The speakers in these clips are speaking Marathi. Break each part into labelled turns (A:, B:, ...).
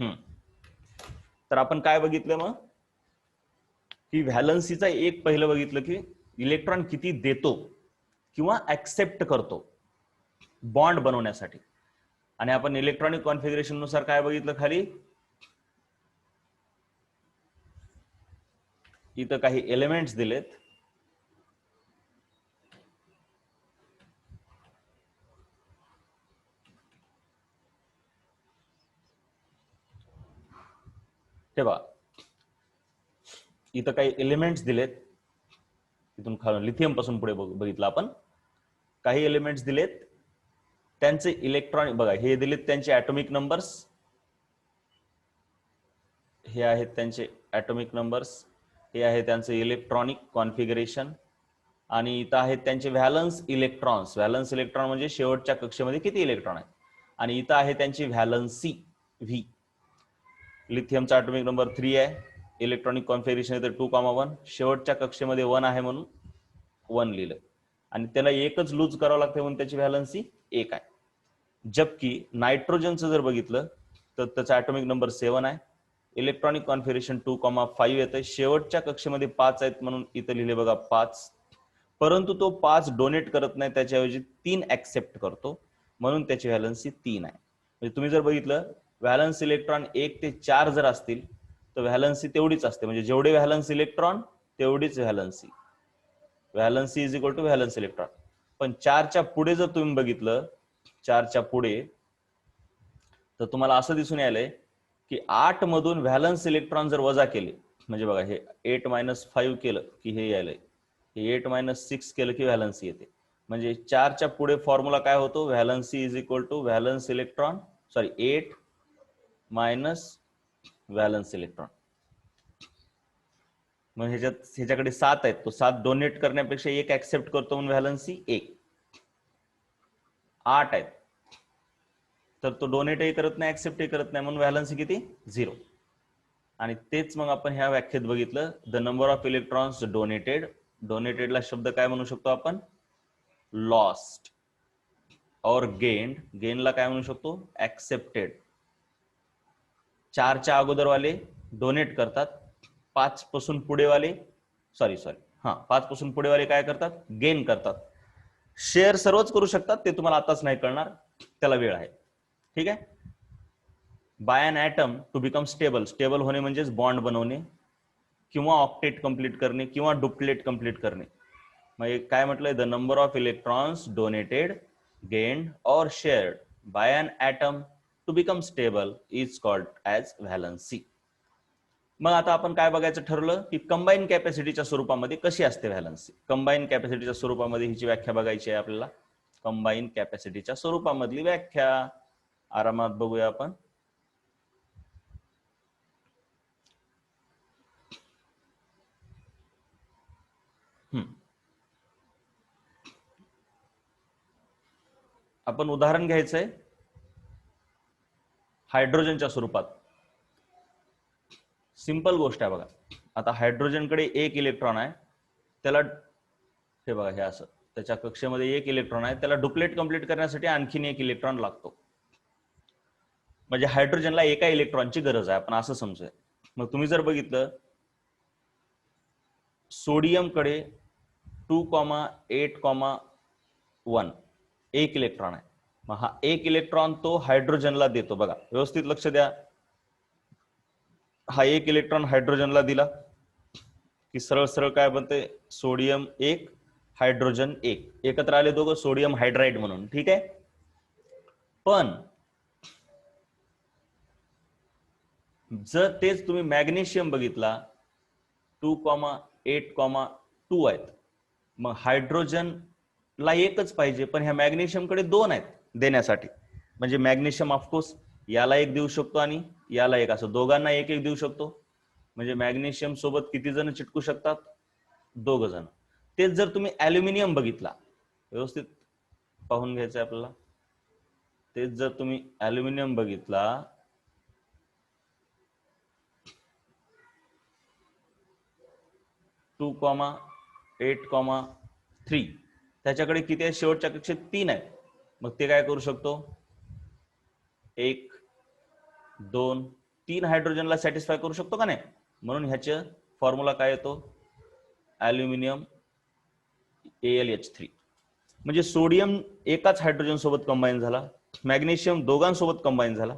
A: तर आपण काय बघितलं मग की व्हॅलन्सीचा एक पहिलं बघितलं की इलेक्ट्रॉन किती देतो किंवा ऍक्सेप्ट करतो बॉन्ड बनवण्यासाठी. आणि आपण इलेक्ट्रॉनिक कॉन्फिगरेशन नुसार काय बघितलं खाली इथं काही एलिमेंट्स दिलेत. तेव्हा इथं काही एलिमेंट्स दिलेत. इथून खालून लिथियम पासून पुढे बघितलं आपण काही एलिमेंट्स दिलेत त्यांचे इलेक्ट्रॉनिक बघा हे दिलेत त्यांचे ॲटॉमिक नंबर्स. हे आहेत त्यांचे ॲटॉमिक नंबर्स. हे आहे त्यांचं इलेक्ट्रॉनिक कॉन्फिगरेशन. आणि इथं आहेत त्यांचे व्हॅलन्स इलेक्ट्रॉन्स. व्हॅलन्स इलेक्ट्रॉन म्हणजे शेवटच्या कक्षेमध्ये किती इलेक्ट्रॉन आहेत. आणि इथं आहे त्यांची व्हॅलन्सी व्ही. लिथियमचा ॲटॉमिक नंबर 3 आहे. इलेक्ट्रॉनिक कॉन्फिगरेशन इथे 2,1. शेवटच्या कक्षेमध्ये 1 आहे म्हणून 1 लिहिलं. आणि त्याला एकच लूज करावं लागतं म्हणून त्याची व्हॅलन्सी 1 आहे. जबकि नायट्रोजनचं जर बघितलं तर त्याचा ॲटॉमिक नंबर 7 आहे. इलेक्ट्रॉनिक कॉन्फिगरेशन 2,5 येतं. शेवटच्या कक्षेमध्ये 5 आहेत म्हणून इथं लिहिले बघा 5. परंतु तो 5 डोनेट करत नाही, त्याच्याऐवजी 3 ऍक्सेप्ट करतो म्हणून त्याची व्हॅलन्सी 3 आहे. म्हणजे तुम्ही जर बघितलं व्हॅलन्स इलेक्ट्रॉन 1 ते 4 जर असतील तर व्हॅलन्सी तेवढीच असते. म्हणजे जेवढे व्हॅलन्स इलेक्ट्रॉन तेवढीच valency. Valency is equal to valence electron. पण 4च्या पुढे जर तुम्ही बघितलं 4च्या पुढे तर तुम्हाला असं दिसून यायलंय की 8 मधून व्हॅलन्स इलेक्ट्रॉन जर वजा केले म्हणजे बघा हे 8-5 केलं की हे यायलंय. हे 8-6 केलं की व्हॅलन्सी येते. म्हणजे 4च्या पुढे फॉर्म्युला काय होतो valency is equal to valence electron 8 minus valence electron. मग ह्याच्याकडे 7 आहेत. तो 7 डोनेट करण्यापेक्षा 1 ऍक्सेप्ट करतो म्हणून व्हॅलन्सी 1. 8 आहेत तर तो डोनेटही करत नाही ऍक्सेप्टही करत नाही म्हणून व्हॅलन्सी किती 0. आणि तेच मग आपण ह्या व्याख्येत बघितलं the number of electrons donated. डोनेटेडला शब्द काय म्हणू शकतो आपण लॉस्ट. और गेन्ड. गेनला काय म्हणू शकतो ऍक्सेप्टेड. 4च्या अगोदरवाले डोनेट करतात. 5 पासून पुढेवाले 5 पासून पुढेवाले काय करतात गेन करतात. शेअर सर्वच करू शकतात ते तुम्हाला आताच नाही कळणार त्याला वेळ आहे. ठीक आहे. By an atom to become stable. Stable होणे म्हणजेच बॉन्ड बनवणे किंवा ऑक्टेट कंप्लीट करणे किंवा डुप्लेट कंप्लीट करणे. मग काय म्हटलंय the number of electrons donated gained और shared by an atom to become stable is called as valency. मग आता आपण काय बघायचं ठरवलं की कंबाईन कॅपॅसिटीच्या स्वरूपामध्ये कशी असते व्हॅलन्सी. कंबाईन कॅपॅसिटीच्या स्वरूपामध्ये हिची व्याख्या बघायची आहे आपल्याला. कंबाईन कॅपॅसिटीच्या स्वरूपामधली व्याख्या आरामात बघूया आपण. आपण उदाहरण घ्यायचंय हायड्रोजनच्या स्वरूपात. सिंपल गोष्ट आहे बघा. आता हायड्रोजनकडे 1 इलेक्ट्रॉन आहे. त्याला हे बघा हे असं त्याच्या कक्षेमध्ये 1 इलेक्ट्रॉन आहे. त्याला डुप्लेट कंप्लीट करण्यासाठी आणखीन 1 इलेक्ट्रॉन लागतो. म्हणजे हायड्रोजनला एका इलेक्ट्रॉनची गरज आहे आपण असं समजूया. मग तुम्ही जर बघितलं सोडियमकडे 2,8,1 1 इलेक्ट्रॉन आहे. मग हा 1 इलेक्ट्रॉन तो हायड्रोजनला देतो. बघा व्यवस्थित लक्ष द्या. हा 1 इलेक्ट्रॉन हायड्रोजनला दिला की सरळ सरळ काय बनते सोडियम 1 हायड्रोजन 1 एकत्र आले दोघं सोडियम हायड्राइड म्हणून. ठीक आहे. पण जर तेच तुम्ही मॅग्नेशियम बघितला 2,8,2 आहेत. मग हायड्रोजनला 1च पाहिजे पण ह्या मॅग्नेशियमकडे 2 आहेत देण्यासाठी. म्हणजे मॅग्नेशियम ऑफकोर्स याला 1 देऊ शकतो आणि याला 1 असं दोघांना 1-1 देऊ शकतो. म्हणजे मॅग्नेशियम सोबत किती जण चिटकू शकतात 2 जण. तेच जर तुम्ही ॲल्युमिनियम बघितला व्यवस्थित पाहून घ्यायचं आपल्याला. तेच जर तुम्ही ॲल्युमिनियम बघितला 2,8,3 त्याच्याकडे किती आहे शेवटच्या कक्षेत 3 आहेत. मग ते काय करू शकतो 1, 2, 3 हायड्रोजनला सॅटिस्फाय करू शकतो का नाही, म्हणून ह्याचे फॉर्म्युला काय येतो, ॲल्युमिनियम AlH3. म्हणजे सोडियम एकाच हायड्रोजन सोबत कंबाईन झाला, मॅग्नेशियम दोघांसोबत कंबाईन झाला,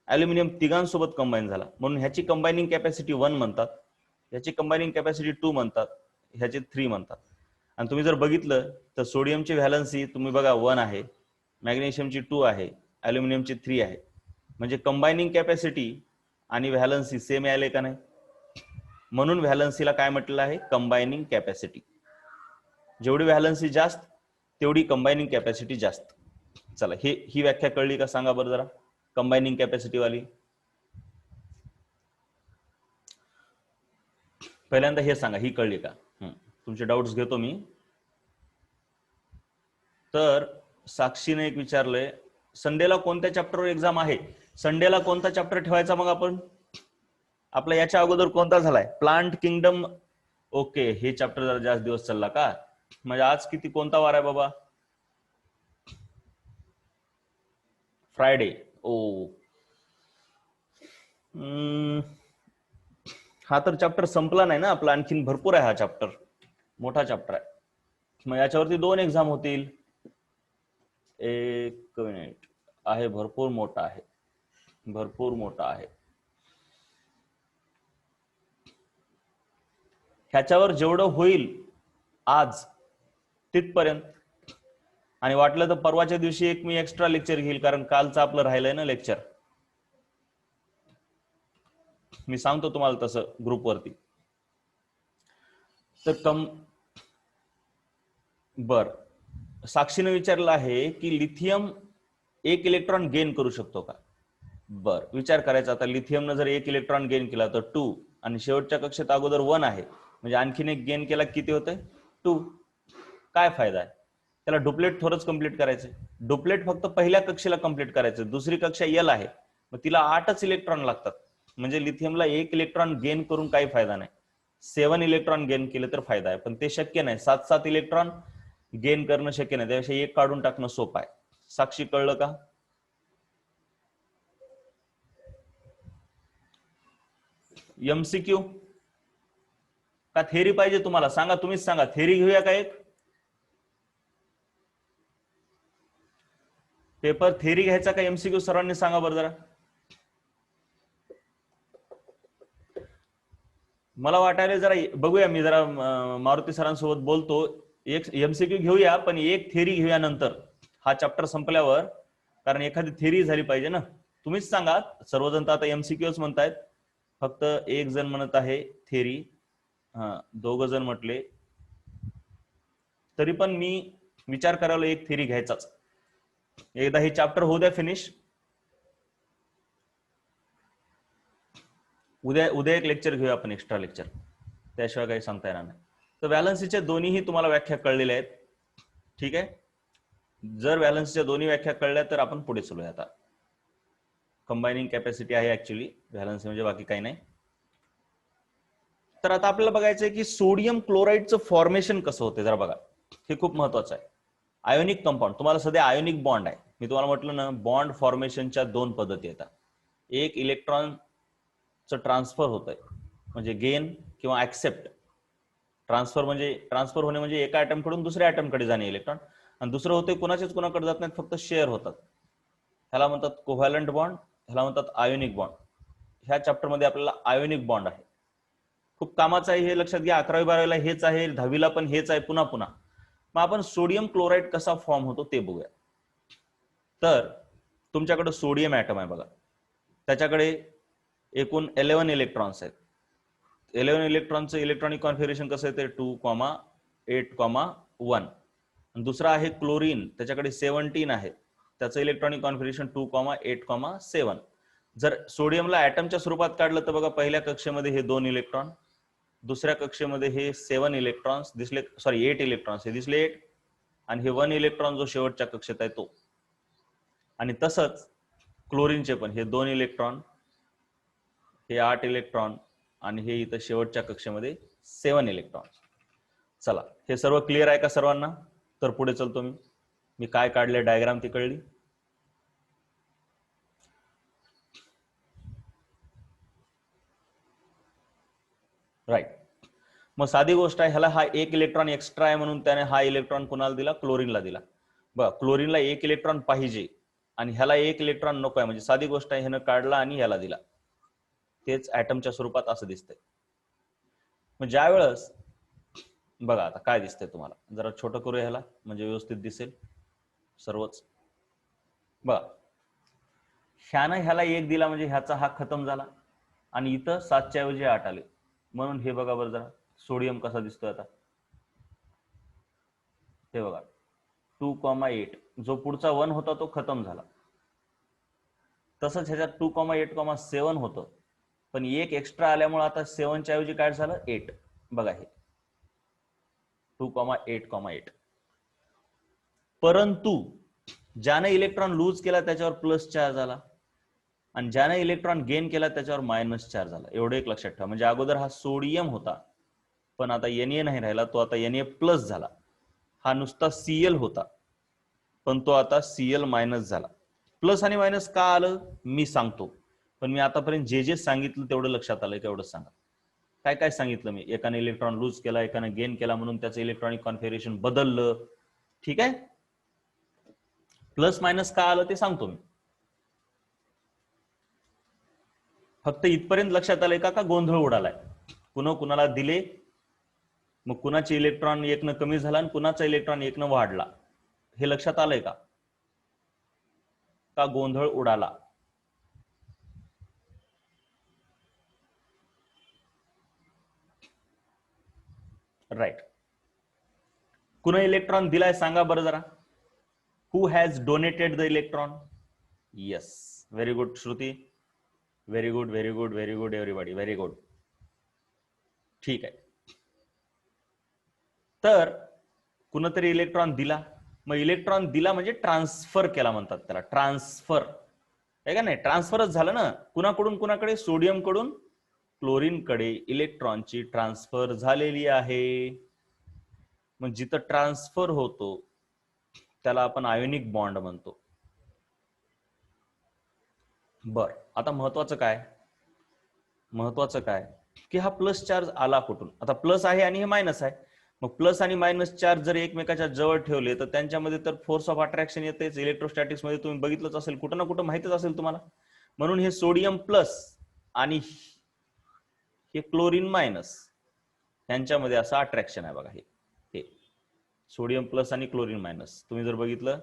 A: ॲल्युमिनियम तिघांसोबत कंबाईन झाला, म्हणून ह्याची कंबायनिंग कॅपॅसिटी 1 म्हणतात, ह्याची कंबायनिंग कॅपॅसिटी 2 म्हणतात, ह्याची 3 म्हणतात. आणि तुम्ही जर बघितलं तर सोडियमची व्हॅलन्सी तुम्ही बघा 1 आहे, मॅग्नेशियमची 2 आहे, ॲल्युमिनियमची 3 आहे. म्हणजे कंबायनिंग कॅपॅसिटी आणि व्हॅलन्सी सेम आले का नाही, म्हणून व्हॅलन्सीला काय म्हटलेलं आहे, कंबायनिंग कॅपॅसिटी. जेवढी व्हॅलन्सी जास्त तेवढी कंबायनिंग कॅपॅसिटी जास्त. चला ही व्याख्या कळली का सांगा बरं जरा, कंबायनिंग कॅपॅसिटी वाली. पहिल्यांदा हे सांगा, ही कळली का? तुमचे डाऊट्स घेतो मी. तर साक्षीने एक विचारलंय, संडेला कोणत्या चॅप्टरवर एक्झाम आहे? संडेला कोणता चॅप्टर ठेवायचा मग आपण? आपला याच्या अगोदर कोणता झालाय, प्लांट किंगडम. ओके, हे चॅप्टर जरा जास्त दिवस चालला का? म्हणजे आज किती, कोणता वार आहे बाबा? फ्रायडे. ओ, हा तर चॅप्टर संपला नाही ना आपला, आणखीन भरपूर आहे हा चॅप्टर, मोठा चॅप्टर आहे. मग याच्यावरती 2 एक्झाम होतील. एक मिनिट, आहे भरपूर मोठा आहे, भरपूर मोठा आहे. ह्याच्यावर जेवढं होईल आज तिथपर्यंत, आणि वाटलं तर परवाच्या दिवशी एक मी एक्स्ट्रा लेक्चर घेईल, कारण कालचं आपलं राहिलंय ना लेक्चर. मी सांगतो तुम्हाला तसं ग्रुपवरती. तर बर, साक्षीने विचारलं आहे की लिथियम 1 इलेक्ट्रॉन गेन करू शकतो का? बर, विचार करायचा आता, लिथियमनं जर 1 इलेक्ट्रॉन गेन केला तर 2, आणि शेवटच्या कक्षेत अगोदर 1 आहे, म्हणजे आणखीन एक गेन केला किती होतंय, 2. काय फायदा आहे त्याला? डुप्लेट थोडंच कंप्लीट करायचं, डुप्लेट फक्त पहिल्या कक्षेला कंप्लीट करायचं, दुसरी कक्षा L आहे, मग तिला 8च इलेक्ट्रॉन लागतात, म्हणजे लिथियमला 1 इलेक्ट्रॉन गेन करून काही फायदा नाही. 7 इलेक्ट्रॉन गेन केले तर फायदा आहे, पण ते शक्य नाही, 7 इलेक्ट्रॉन गेन करणं शक्य नाही, त्यापेक्षा 1 काढून टाकणं सोपं आहे. साक्षी कळलं का? MCQ का थेरी पाहिजे तुम्हाला? सांगा, तुम्हीच सांगा, थेरी घेऊया का एक पेपर, थेरी घ्यायचा का MCQ? सर्वांनी सांगा बरं जरा. मला वाटायला जरा बघूया, मी जरा मारुती सरांसोबत बोलतो, एक MCQ घेऊया, पण एक थेरी घेऊया नंतर, हा चॅप्टर संपल्यावर, कारण एखादी थेरी झाली पाहिजे ना. तुम्हीच सांगा, सर्वजण तर आता MCQच म्हणतायत, फक्त एक जण म्हणत आहे थेरी, हा 2 जण म्हटले, तरी पण मी विचार करायला एक थेरी घ्यायचाच. एकदा हे चॅप्टर होऊ द्या फिनिश, उद्या एक लेक्चर घेऊया आपण, एक्स्ट्रा लेक्चर, त्याशिवाय काही सांगता येणार नाही. तर व्हॅलन्सीच्या दोन्हीही तुम्हाला व्याख्या कळलेल्या आहेत, ठीक आहे. जर व्हॅलन्सीच्या दोन्ही व्याख्या कळल्या तर आपण पुढे चलूया. आता कंबायनिंग कॅपॅसिटी आहे ऍक्च्युली व्हॅलन्सी, म्हणजे बाकी काही नाही. तर आता आपल्याला बघायचं आहे की सोडियम क्लोराईडचं फॉर्मेशन कसं होते, जरा बघा, हे खूप महत्वाचं आहे. आयोनिक कंपाऊंड, तुम्हाला सध्या आयोनिक बॉन्ड आहे, मी तुम्हाला म्हटलं ना, बॉन्ड फॉर्मेशनच्या 2 पद्धती येतात. एक इलेक्ट्रॉनचं ट्रान्सफर होत आहे, म्हणजे गेन किंवा ऍक्सेप्ट. ट्रान्सफर होणे म्हणजे एका ऍटम कडून दुसऱ्या ऍटम कडे जाणे इलेक्ट्रॉन, आणि दुसरं होते कोणाच्याच कोणाकडे जात नाहीत, फक्त शेअर होतात, ह्याला म्हणतात कोव्हॅलंट बॉन्ड, ह्याला म्हणतात आयोनिक बॉन्ड. ह्या चॅप्टर मध्ये आपल्याला आयोनिक बॉन्ड आहे, खूप कामाचं आहे, हे लक्षात घ्या. 11वी 12वीला हेच आहे, 10वीला पण हेच आहे, पुन्हा पुन्हा. मग आपण सोडियम क्लोराईड कसा फॉर्म होतो ते बघूया. तर तुमच्याकडे सोडियम ऍटम आहे बघा, त्याच्याकडे एकूण 11 इलेक्ट्रॉन्स आहेत. 11 इलेक्ट्रॉनचं इलेक्ट्रॉनिक कॉन्फिगरेशन कसं आहे, ते 2,8,1. दुसरा आहे क्लोरीन, त्याच्याकडे 17 आहे, त्याचं इलेक्ट्रॉनिक कॉन्फिगरेशन 2,8,7. जर सोडियमला ऍटमच्या स्वरूपात काढलं तर बघा, पहिल्या कक्षेमध्ये हे 2 इलेक्ट्रॉन, दुसऱ्या कक्षेमध्ये हे 7 इलेक्ट्रॉन्स दिसले, सॉरी 8 इलेक्ट्रॉन्स हे दिसले 8, आणि हे 1 इलेक्ट्रॉन जो शेवटच्या कक्षेत आहे तो. आणि तसंच क्लोरीनचे पण हे 2 इलेक्ट्रॉन, हे 8 इलेक्ट्रॉन, आणि हे इथं शेवटच्या कक्षेमध्ये 7 इलेक्ट्रॉन. चला, हे सर्व क्लिअर आहे का सर्वांना? तर पुढे चलतो मी काय काढले डायग्राम ती कळली. राईट. मग साधी गोष्ट आहे, ह्याला हा एक इलेक्ट्रॉन एक्स्ट्रा आहे म्हणून त्याने हा इलेक्ट्रॉन कुणाला दिला, क्लोरीनला दिला. बघ, क्लोरीनला एक इलेक्ट्रॉन पाहिजे आणि ह्याला एक इलेक्ट्रॉन नको आहे, म्हणजे साधी गोष्ट आहे, ह्यानं काढला आणि ह्याला दिला. तेच ऍटमच्या स्वरूपात असं दिसतंय. मग ज्या वेळेस बघा आता काय दिसतंय तुम्हाला, जरा छोटं करूया ह्याला म्हणजे व्यवस्थित दिसेल सर्वच. बघा, ह्यानं ह्याला एक दिला म्हणजे ह्याचा हा खतम झाला आणि इथं 7च्या ऐवजी 8 आले. म्हणून हे बघा बरं जरा सोडियम कसा दिसतोय आता, हे बघा 2,8. जो पुढचा 1 होता तो खतम झाला. तसंच ह्याच्यात 2,8,7 होतं, पण एक एक्स्ट्रा आल्यामुळे आता 7च्या ऐवजी काय झालं, 8. बघा हे 2,8,8. परंतु ज्याने इलेक्ट्रॉन लूज केला त्याच्यावर प्लस चार्ज आला आणि ज्याने इलेक्ट्रॉन गेन केला त्याच्यावर मायनस चार्ज झाला. एवढं एक लक्षात ठेवा. म्हणजे अगोदर हा सोडियम होता पण आता Na नाही राहिला, तो आता Na प्लस झाला. हा नुसता Cl होता पण तो आता Cl मायनस झाला. प्लस आणि मायनस का आलं मी सांगतो, पण मी आतापर्यंत जे जे सांगितलं तेवढं लक्षात आलंय तेवढं सांगा. काय काय सांगितलं मी, एकाने इलेक्ट्रॉन लूज केला, एकाने गेन केला म्हणून त्याचं इलेक्ट्रॉनिक कॉन्फिगरेशन बदललं. ठीक आहे, प्लस मायनस का आलं ते सांगतो मी. फक्त इथपर्यंत लक्षात आलंय का गोंधळ उडालाय, कुणाला दिले मग कुणाचे इलेक्ट्रॉन एकनं कमी झाला आणि कुणाचा इलेक्ट्रॉन एकनं वाढला, हे लक्षात आलंय का गोंधळ उडाला. राईट. कुणा इलेक्ट्रॉन दिलाय सांगा बरं जरा. Who has donated the electron. Yes, very good Shruti, very good very good very good everybody, very good. ठीक आहे, तर कुणतरी इलेक्ट्रॉन दिला, मग इलेक्ट्रॉन दिला म्हणजे ट्रान्सफर केला म्हणतात त्याला, ट्रान्सफर आहे का नाही, ट्रान्सफरच झालं ना. कुणाकडून कुणाकडे, सोडियम कडून क्लोरीन कडे इलेक्ट्रॉनची ट्रान्सफर झालेली आहे. मग जिथं ट्रान्सफर होतो त्याला आपण आयोनिक बॉन्ड म्हणतो. बर, आता महत्वाचं काय की हा प्लस चार्ज आला कुठून. आता प्लस आहे आणि हे मायनस आहे, मग प्लस आणि मायनस चार्ज जर एकमेकाच्या जवळ ठेवले तर त्यांच्यामध्ये तर फोर्स ऑफ अट्रॅक्शन येतेच. इलेक्ट्रोस्टॅटिक्स मध्ये तुम्ही बघितलंच असेल, कुठं ना कुठं माहितच असेल तुम्हाला. म्हणून हे सोडियम प्लस आणि हे क्लोरीन मायनस यांच्यामध्ये असं अट्रॅक्शन आहे. बघा हे सोडियम प्लस आणि क्लोरीन मायनस तुम्ही जर बघितलं,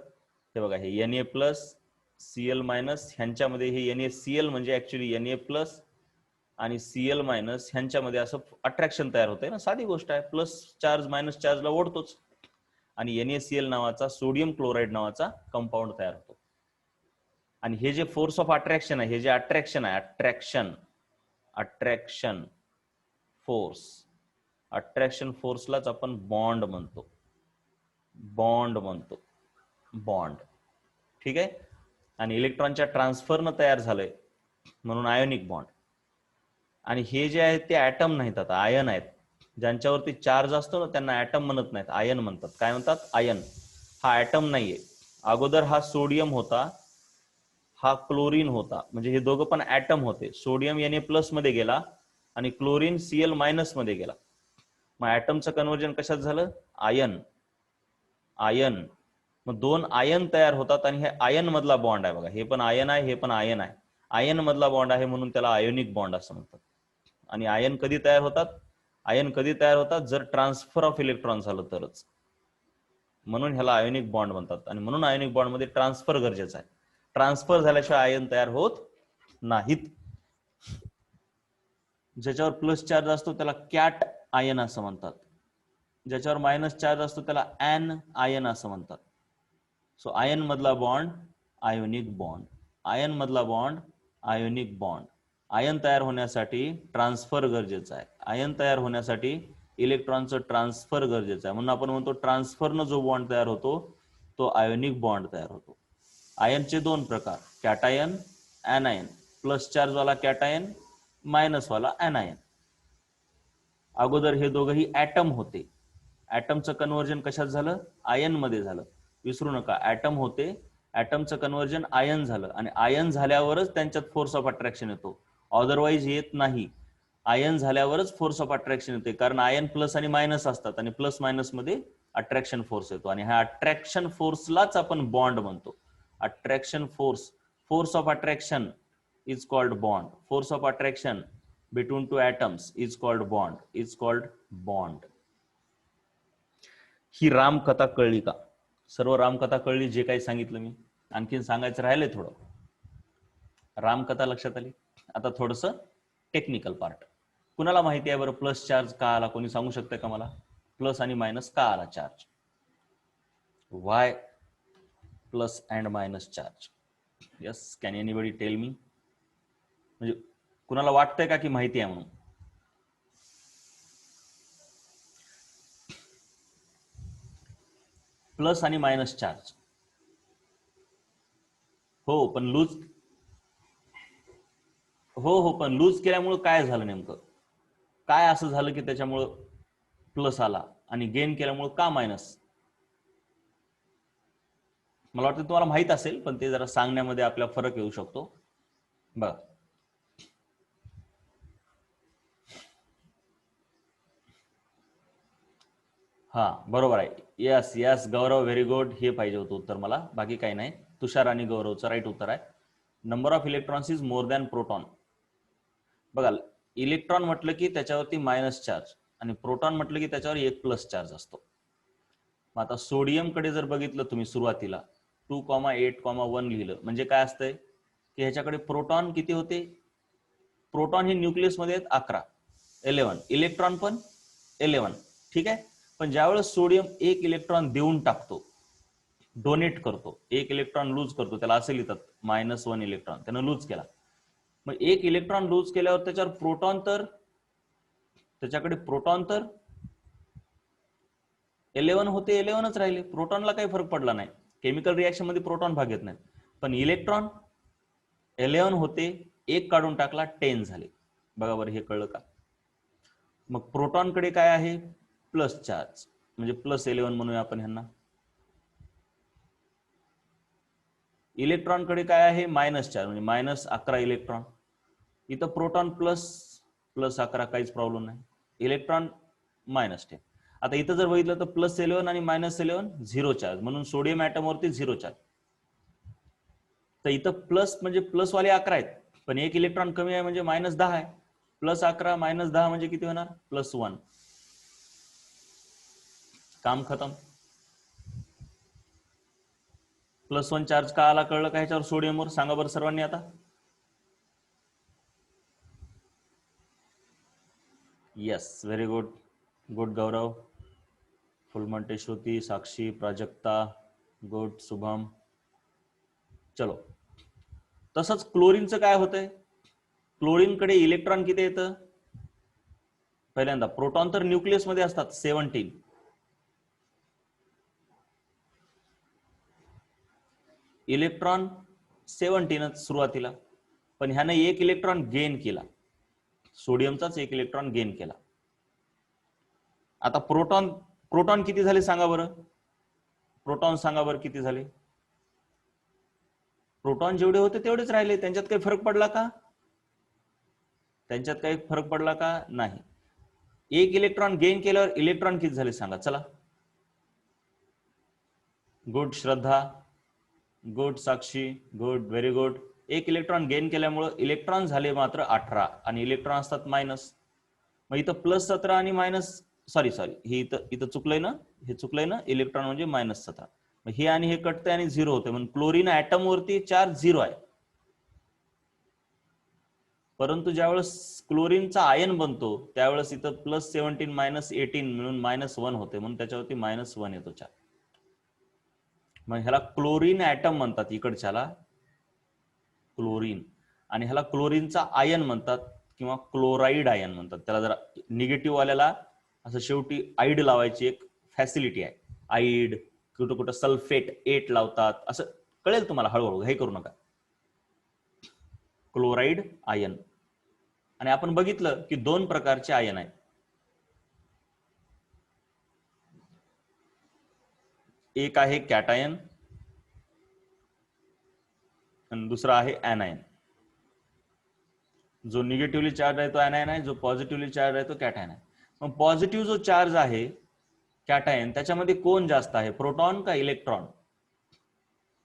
A: हे बघा हे Na प्लस Cl मायनस, ह्यांच्यामध्ये हे NaCl म्हणजे ऍक्च्युली Na प्लस आणि Cl मायनस ह्यांच्यामध्ये असं अट्रॅक्शन तयार होतंय ना. साधी गोष्ट आहे, प्लस चार्ज मायनस चार्जला ओढतोच आणि NaCl नावाचा सोडियम क्लोराईड नावाचा कंपाऊंड तयार होतो. आणि हे जे फोर्स ऑफ अट्रॅक्शन आहे, हे जे अट्रॅक्शन आहे, अट्रॅक्शन फोर्सलाच आपण बॉन्ड म्हणतो. बॉन्ड ठीक आहे. आणि इलेक्ट्रॉनच्या ट्रान्सफरनं तयार झालंय म्हणून आयोनिक बॉन्ड. आणि हे जे आहेत ते ऍटम नाहीत, आता आयन आहेत. ज्यांच्यावरती चार्ज असतो ना त्यांना ऍटम म्हणत नाहीत, आयन म्हणतात. काय म्हणतात, आयन. हा ऍटम नाहीये. अगोदर हा सोडियम होता, हा क्लोरीन होता, म्हणजे हे दोघं पण ऍटम होते. सोडियम Na प्लस मध्ये गेला आणि क्लोरीन Cl मायनस मध्ये गेला. मग ऍटमचं कन्व्हर्जन कशात झालं, आयन. मग दोन आयन तयार होतात आणि हे आयन मधला बॉन्ड आहे. बघा हे पण आयन आहे, हे पण आयन आहे. आयन मधला बॉन्ड आहे म्हणून त्याला आयोनिक बॉन्ड असं म्हणतात. आणि आयन कधी तयार होतात, जर ट्रान्सफर ऑफ इलेक्ट्रॉन झालं तरच. म्हणून ह्याला आयोनिक बॉन्ड म्हणतात. आणि म्हणून आयोनिक बॉन्ड मध्ये ट्रान्सफर गरजेचं आहे. ट्रान्सफर झाल्याशिवाय आयन तयार होत नाहीत. ज्याच्यावर प्लस चार्ज असतो त्याला कॅट आयन असं म्हणतात, ज्याच्यावर मायनस चार्ज असतो त्याला ऍन आयन असं म्हणतात. सो आयन मधला बॉन्ड आयोनिक बॉन्ड, आयन मधला बॉन्ड आयोनिक बॉन्ड. आयन तयार होण्यासाठी ट्रान्सफर गरजेचं आहे. आयन तयार होण्यासाठी इलेक्ट्रॉनचं ट्रान्सफर गरजेचं आहे. म्हणून आपण म्हणतो ट्रान्सफरनं जो बॉन्ड तयार होतो तो आयोनिक बॉन्ड तयार होतो. आयनचे दोन प्रकार, कॅटायन, ऍनायन. प्लस चार्ज वाला कॅटायन, मायनस वाला ऍनायन. अगोदर हे दोघंही ऍटम होते. ऍटमचं कन्व्हर्जन कशात झालं, आयन मध्ये झालं. विसरू नका, ऍटम होते, ऍटमचं कन्व्हर्जन आयन झालं आणि आयन झाल्यावरच त्यांच्यात फोर्स ऑफ अट्रॅक्शन येतो, अदरवाईज येत नाही. आयन झाल्यावरच फोर्स ऑफ अट्रॅक्शन येते, कारण आयन प्लस आणि मायनस असतात आणि प्लस मायनस मध्ये अट्रॅक्शन फोर्स येतो आणि ह्या अट्रॅक्शन फोर्सलाच आपण बॉन्ड म्हणतो. Attraction force, force of attraction is called bond. Force of attraction between two atoms is called bond, is called bond. ही रामकथा कळली का? सर्व रामकथा कळली जे काही सांगितलं मी? आणखीन सांगायचं राहिलंय थोडं. रामकथा लक्षात आली. आता थोडस टेक्निकल पार्ट. कुणाला माहिती आहे बरं प्लस चार्ज का आला? कोणी सांगू शकतं का मला? प्लस आणि मायनस का आला charge? Y plus and minus charge? Yes, can anybody tell me? म्हणजे कुणाला वाटतंय का की माहिती आहे म्हणून? प्लस आणि मायनस चार्ज. हो पण लूज, हो पण लूज केल्यामुळे काय झालं नेमकं? काय असं झालं की त्याच्यामुळं प्लस आला आणि गेन केल्यामुळे का मायनस? मला वाटतं तुम्हाला माहित असेल, पण ते जरा सांगण्यामध्ये आपला फरक येऊ शकतो. बघा, हा बरोबर आहे. यस यस गौरव, व्हेरी गुड. हे पाहिजे होतं उत्तर मला, बाकी काही नाही. तुषार आणि गौरवचं राईट उत्तर आहे. Number of electrons is more than proton. बघा, इलेक्ट्रॉन म्हटलं की त्याच्यावरती मायनस चार्ज आणि प्रोटॉन म्हटलं की त्याच्यावर एक प्लस चार्ज असतो. मग आता सोडियम कडे जर बघितलं तुम्ही सुरुवातीला 2,8,1 लिहिलं म्हणजे काय असतंय की ह्याच्याकडे प्रोटॉन किती होते? प्रोटॉन हे न्यूक्लियस मध्ये आहेत 11, 11. इलेक्ट्रॉन पण 11. ठीक आहे. पण ज्यावेळेस सोडियम एक इलेक्ट्रॉन देऊन टाकतो, डोनेट करतो, एक इलेक्ट्रॉन लूज करतो, त्याला असे लिहितात -1 इलेक्ट्रॉन त्यानं लूज केला. मग एक इलेक्ट्रॉन लूज केल्यावर त्याच्यावर प्रोटॉन तर, त्याच्याकडे प्रोटॉन तर 11 होते, 11च राहिले. प्रोटॉनला काही फरक पडला नाही. केमिकल रिएक्शन मध्ये प्रोटॉन भाग घेत नाही. पण इलेक्ट्रॉन 11 होते, एक काढून टाकला 10 झाले. बघा बरं, हे कळलं का? मग प्रोटॉन कडे काय आहे? प्लस चार्ज, म्हणजे +11 म्हणूया आपण ह्यांना. इलेक्ट्रॉन कडे काय आहे? मायनस चार्ज, म्हणजे -11 इलेक्ट्रॉन. इथं प्रोटॉन +11, काहीच प्रॉब्लेम नाही. इलेक्ट्रॉन -10. आता इथं जर बघितलं तर +11 आणि -11 झिरो चार्ज, म्हणून सोडियम ऍटम वरती झिरो चार्ज. तर इथं प्लस म्हणजे प्लस वाले 11 आहेत, पण एक इलेक्ट्रॉन कमी आहे म्हणजे -10 आहे. +11 -10 म्हणजे किती होणार? +1. काम खतम. +1 चार्ज का आला कळलं का ह्याच्यावर सोडियमवर? सांगा बरं सर्वांनी आता. Yes, very good. गुड गौरव, फुलमंटे, श्रुती, साक्षी, प्राजक्ता, गुड शुभम. चलो, तसंच क्लोरीनचं काय होतंय? क्लोरीन कडे इलेक्ट्रॉन किती येतं? पहिल्यांदा प्रोटॉन तर न्यूक्लियस मध्ये असतात 17. इलेक्ट्रॉन 17च सुरुवातीला, पण ह्याने एक इलेक्ट्रॉन गेन केला, सोडियमचाच एक इलेक्ट्रॉन गेन केला. आता प्रोटॉन, प्रोटॉन किती झाले सांगा बरं? प्रोटॉन सांगा बरं किती झाले? प्रोटॉन जेवढे होते तेवढेच राहिले. त्यांच्यात काही फरक पडला का? त्यांच्यात काही फरक पडला का? नाही. एक इलेक्ट्रॉन गेन केल्यावर इलेक्ट्रॉन किती झाले सांगा चला. गुड श्रद्धा, गुड साक्षी, गुड, व्हेरी गुड. एक इलेक्ट्रॉन गेन केल्यामुळे इलेक्ट्रॉन झाले मात्र 18 आणि इलेक्ट्रॉन असतात मायनस. मग इथं +17 आणि मायनस, सॉरी हे इथं चुकलंय ना, हे चुकलंय ना, इलेक्ट्रॉन म्हणजे -17. मग हे आणि हे कटते आणि 0 होते, म्हणून क्लोरीन ऍटम वरती चार्ज 0 आहे. परंतु ज्यावेळेस क्लोरीनचा आयन बनतो त्यावेळेस इथं +17 -18 मिळून -1 होते, म्हणून त्याच्यावरती -1 येतो चार्ज. मग ह्याला क्लोरीन ऍटम म्हणतात इकडच्याला, क्लोरीन. आणि ह्याला क्लोरीनचा आयन म्हणतात किंवा क्लोराईड आयन म्हणतात. त्याला जरा निगेटिव्ह वाल्याला असं शेवटी आईड लावायची एक फॅसिलिटी आहे. आईड, कुठं कुठं सल्फेट 8 लावतात, असं कळेल तुम्हाला हळूहळू, हे करू नका. Chloride ion. आणि आपण बघितलं की 2 प्रकारचे आयन आहेत. एक आहे कॅटायन आणि दुसरा आहे ऍनायन. जो निगेटिव्हली चार्ज आहे तो ऍनायन आहे, जो पॉझिटिव्हली चार्ज आहे तो कॅटायन आहे. मग पॉझिटिव्ह जो चार्ज आहे कॅटायन, त्याच्यामध्ये कोण जास्त आहे, प्रोटॉन का इलेक्ट्रॉन?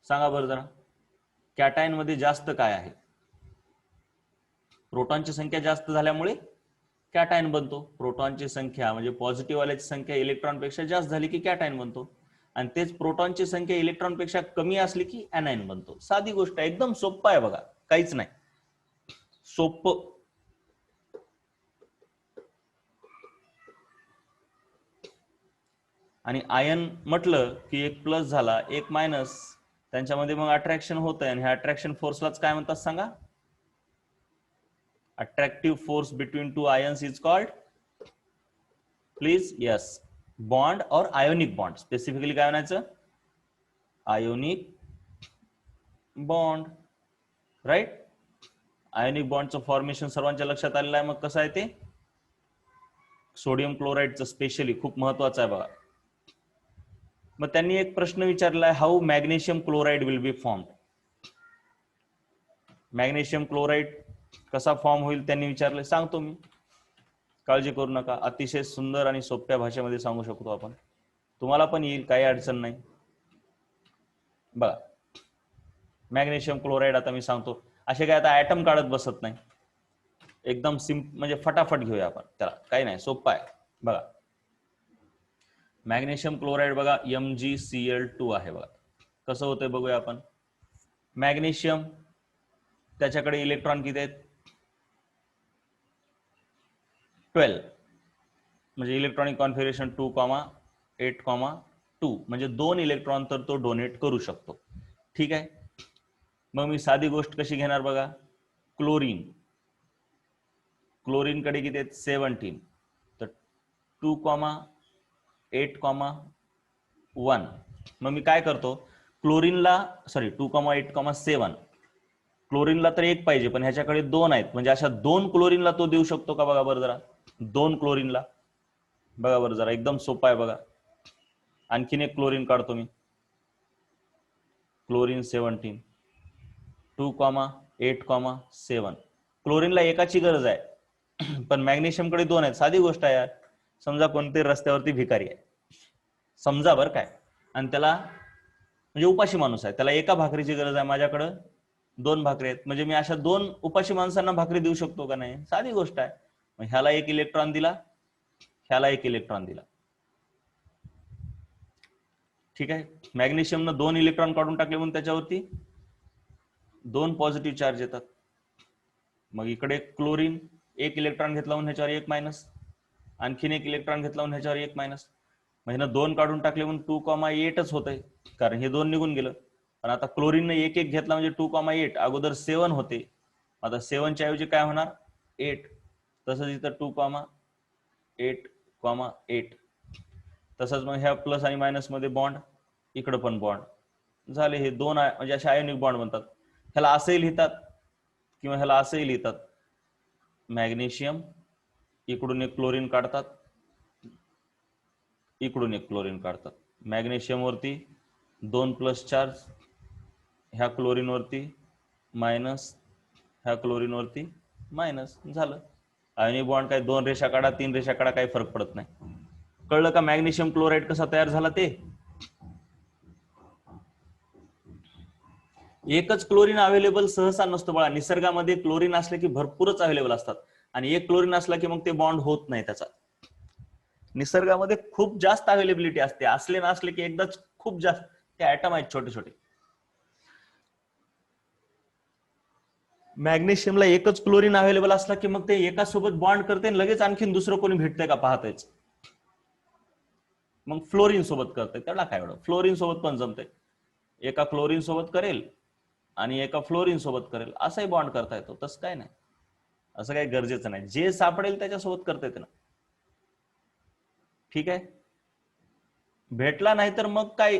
A: सांगा बरं जरा. कॅटायन मध्ये जास्त काय आहे? प्रोटॉनची संख्या जास्त झाल्यामुळे कॅटायन बनतो. प्रोटॉनची संख्या म्हणजे पॉझिटिव्ह वाल्याची संख्या इलेक्ट्रॉन पेक्षा जास्त झाली की कॅटायन बनतो, आणि तेच प्रोटॉनची संख्या इलेक्ट्रॉन पेक्षा कमी असली की ऍनायन बनतो. साधी गोष्ट आहे, एकदम सोप्पा आहे बघा, काहीच नाही, सोपं. आणि आयन म्हटलं की एक प्लस झाला एक मायनस, त्यांच्यामध्ये मग अट्रॅक्शन होत आहे, आणि ह्या अट्रॅक्शन फोर्सलाच काय म्हणतात सांगा? Attractive force between two ions is called, please, yes, bond और आयोनिक बॉन्ड. स्पेसिफिकली काय म्हणायचं? Ionic bond, right. आयोनिक बॉन्डचं फॉर्मेशन सर्वांच्या लक्षात आलेलं आहे. मग कसं आहे ते? सोडियम क्लोराईडचं स्पेशली खूप महत्वाचं आहे बघा. मग त्यांनी एक प्रश्न विचारला आहे, how magnesium chloride will be formed. Magnesium chloride कसा फॉर्म होईल त्यांनी विचारलं. सांगतो मी, काळजी करू नका, अतिशय सुंदर आणि सोप्या भाषेमध्ये सांगू शकतो आपण, तुम्हाला पण येईल, काही अडचण नाही. बघा, मॅग्नेशियम क्लोराईड आता मी सांगतो. असे काय आता ऍटम काढत बसत नाही, एकदम म्हणजे फटाफट घेऊया आपण त्याला, काही नाही, सोपं आहे. बघा, मॅग्नेशियम क्लोराईड बघा MgCl2 आहे. बघा कसं होतंय बघूया आपण. मॅग्नेशियम, त्याच्याकडे इलेक्ट्रॉन किती आहेत? 12, म्हणजे इलेक्ट्रॉनिक कॉन्फिगरेशन 2,8,2, म्हणजे 2 इलेक्ट्रॉन तर तो डोनेट करू शकतो. ठीक आहे. मग मी साधी गोष्ट कशी घेणार बघा, क्लोरीन, क्लोरीन कडे किती आहेत? 17, तर 2,8,1. मग मी काय करतो, क्लोरीनला 2,8,7, क्लोरीनला तर 1 पाहिजे, पण ह्याच्याकडे 2 आहेत, म्हणजे अशा 2 क्लोरीनला तो देऊ शकतो का? बघा बरं जरा, 2 क्लोरीनला. बघा बरं जरा, एकदम सोपा आहे बघा. आणखीन एक क्लोरीन काढतो मी, क्लोरीन 17, 2,8,7. क्लोरीनला एकाची गरज आहे, पण मॅग्नेशियम कडे 2 आहेत. साधी गोष्ट आहे यार. समजा कोणते रस्त्यावरती भिकारी आहे, समजा बरं काय, आणि त्याला म्हणजे उपाशी माणूस आहे, त्याला एका भाकरीची गरज आहे, माझ्याकडं 2 भाकरी आहेत, म्हणजे मी अशा 2 उपाशी माणसांना भाकरी देऊ शकतो का नाही? साधी गोष्ट आहे. मग ह्याला 1 इलेक्ट्रॉन दिला, ह्याला 1 इलेक्ट्रॉन दिला. ठीक आहे. मॅग्नेशियमनं 2 इलेक्ट्रॉन काढून टाकले म्हणून त्याच्यावरती 2 पॉझिटिव्ह चार्ज येतात. मग इकडे क्लोरीन 1 इलेक्ट्रॉन घेतला म्हणून ह्याच्यावर 1 मायनस, आणखीन 1 इलेक्ट्रॉन घेतला म्हणून ह्याच्यावर 1 मायनस. मग ह्यानं 2 काढून टाकले म्हणून 2,8च होत आहे, कारण हे 2 निघून गेलं. पण आता क्लोरीनने 1 घेतला म्हणजे 2,8, अगोदर 7 होते, आता 7च्या ऐवजी काय होणार? 8. तसंच इथं 2,8,8. तसंच मग ह्या प्लस आणि मायनस मध्ये बॉन्ड, इकडं पण बॉन्ड झाले. हे 2 म्हणजे असे आयोनिक बॉन्ड बनतात. ह्याला असंही लिहितात किंवा ह्याला असंही लिहितात. मॅग्नेशियम, इकडून 1 क्लोरीन काढतात, इकडून 1 क्लोरीन काढतात. मॅग्नेशियम वरती 2 प्लस चार्ज, ह्या क्लोरीन वरती मायनस, ह्या क्लोरीन वरती मायनस, झालं. आयोनिक बॉन्ड काय 2 रेषा काढा 3 रेषा काढा, काही फरक पडत नाही. कळलं का मॅग्नेशियम क्लोराईड कसा तयार झाला ते? एकच क्लोरीन अवेलेबल सहसा नसतो बघा. निसर्गामध्ये क्लोरीन असले की भरपूरच अवेलेबल असतात, आणि 1 क्लोरीन असला की मग ते बॉन्ड होत नाही त्याचा. निसर्गामध्ये खूप जास्त अवेलेबिलिटी असते, असले नसले की एकदाच खूप जास्त. ते ऍटम आहेत छोटे छोटे. मॅग्नेशियमला एकच क्लोरीन अवेलेबल असला की मग ते एका सोबत बॉन्ड करते आणि लगेच आणखीन दुसरं कोणी भेटतंय का पाहतायच. मग फ्लोरीन सोबत करते, त्याला काय एवढं, फ्लोरीन सोबत पण जमते. एका क्लोरीन सोबत करेल आणि एका फ्लोरीन सोबत करेल, असाही बॉन्ड करता येतो, तसं काय नाही, असं काही गरजेचं नाही, जे सापडेल त्याच्यासोबत करता येते ना. ठीक आहे. भेटला नाही तर मग काय,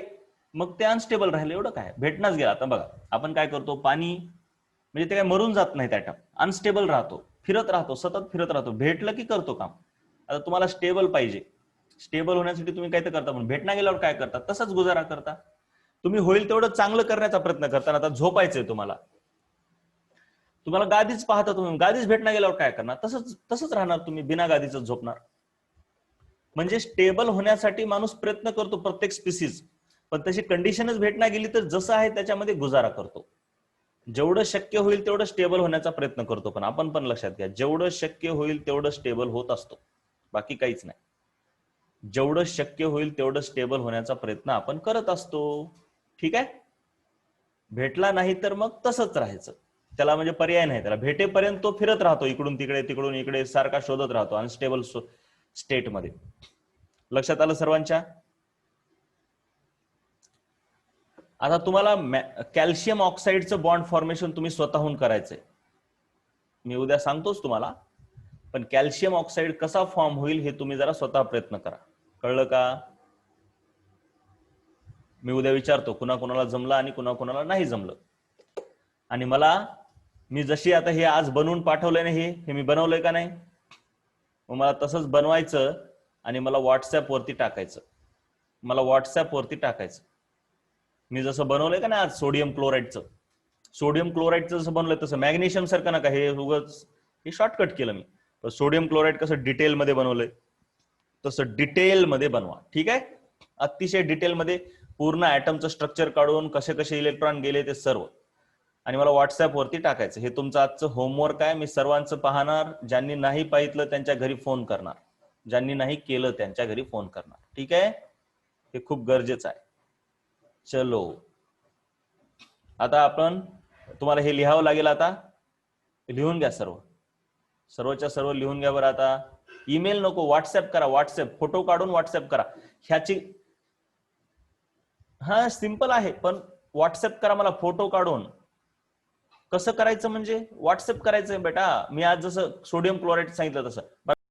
A: मग ते अनस्टेबल राहिलं, एवढं काय, भेटणारच गेला. आता बघा आपण काय करतो, पाणी म्हणजे ते काय मरून जात नाही, ऍटम अनस्टेबल राहतो, फिरत राहतो, सतत फिरत राहतो, भेटलं की करतो काम. आता तुम्हाला स्टेबल पाहिजे, स्टेबल होण्यासाठी तुम्ही काय तर करता, पण भेटना गेल्यावर काय करता, तसंच गुजारा करता. तुम्ही होईल तेवढं चांगलं करण्याचा प्रयत्न करता. आता झोपायचंय तुम्हाला, तुम्हाला गादीच पाहता, तुम्ही गादीच भेटणार गेल्यावर काय करणार? तसंच राहणार तुम्ही, बिना गादीच झोपणार. म्हणजे स्टेबल होण्यासाठी माणूस प्रयत्न करतो प्रत्येक स्पीसीज, पण तशी कंडिशनच भेटणार गेली तर जसं आहे त्याच्यामध्ये गुजारा करतो. जेवढं शक्य होईल तेवढं स्टेबल होण्याचा प्रयत्न करतो, पण आपण पण लक्षात घ्या, जेवढं शक्य होईल तेवढं स्टेबल होत असतो, बाकी काहीच नाही. जेवढं शक्य होईल तेवढं स्टेबल होण्याचा प्रयत्न आपण करत असतो. ठीक आहे. भेटला नाही तर मग तसंच राहायचं, त्याला म्हणजे पर्याय नाही. त्याला भेटेपर्यंत तो फिरत राहतो, इकडून तिकडे तिकडून इकडे सारखा शोधत राहतो अनस्टेबल स्टेट मध्ये. लक्षात आलं सर्वांच्या? आता तुम्हाला कॅल्शियम ऑक्साईडचं बॉन्ड फॉर्मेशन तुम्ही स्वतःहून करायचंय, मी उद्या सांगतोच तुम्हाला, पण कॅल्शियम ऑक्साईड कसा फॉर्म होईल हे तुम्ही जरा स्वतः प्रयत्न करा. कळलं का? मी उद्या विचारतो कुणाकुणाला जमलं आणि कुणाकुणाला नाही जमलं. आणि मी जशी आता हे आज बनवून पाठवलंय ना, हे मी बनवलंय का नाही, मग मला तसंच बनवायचं आणि मला व्हॉट्सअप वरती टाकायचं. मी जसं बनवलंय का ना आज सोडियम क्लोराईडचं जसं बनवलंय तसं. मॅग्नेशियम सारखं नका, हे उगाच हे शॉर्टकट केलं मी. सोडियम क्लोराईड कसं डिटेल मध्ये बनवलंय तसं डिटेल मध्ये बनवा. ठीक आहे. अतिशय डिटेल मध्ये पूर्ण ऍटमचं स्ट्रक्चर काढून कसे कसे इलेक्ट्रॉन गेले ते सर्व, आणि मला व्हॉट्सअप वरती टाकायचं. हे तुमचं आजचं होमवर्क आहे. मी सर्वांचं पाहणार, ज्यांनी नाही पाहितलं त्यांच्या घरी फोन करणार, ज्यांनी नाही केलं त्यांच्या घरी फोन करणार. ठीक आहे. हे खूप गरजेचं आहे. चलो, आता आपण तुम्हाला हे लिहावं लागेल. आता लिहून घ्या, सर्वच्या सर्व लिहून घ्या बरं. आता ईमेल नको, व्हॉट्सअप करा. व्हॉट्सअप फोटो काढून व्हॉट्सअप करा. ह्याची हा सिंपल आहे, पण व्हॉट्सअप करा मला फोटो काढून. कसं करायचं म्हणजे व्हॉट्सअप करायचं बेटा. मी आज जसं सोडियम क्लोराईड सांगितलं तसं.